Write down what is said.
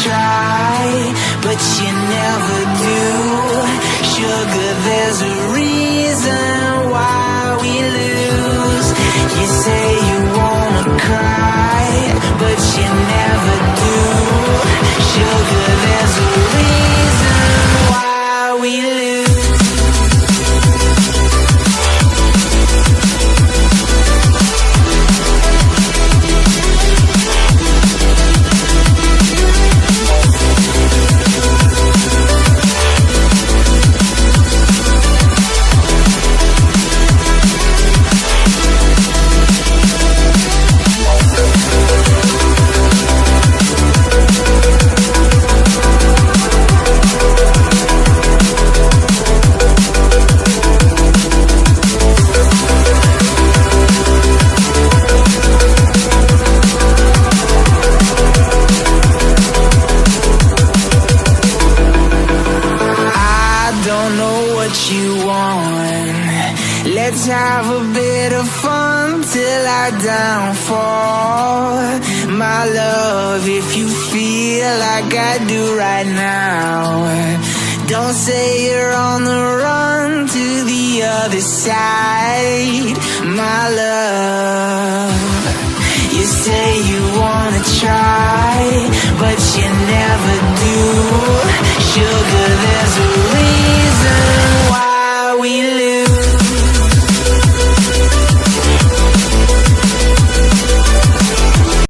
try, but you never do. Sugar, there's a reason why we lose. You say you wanna cry, but you never do. Sugar, there's a reason why we lose. Let's have a bit of fun till I downfall. My love, if you feel like I do right now, don't say you're on the run to the other side. My love, you say you wanna try, but you never do. Sugar, there's a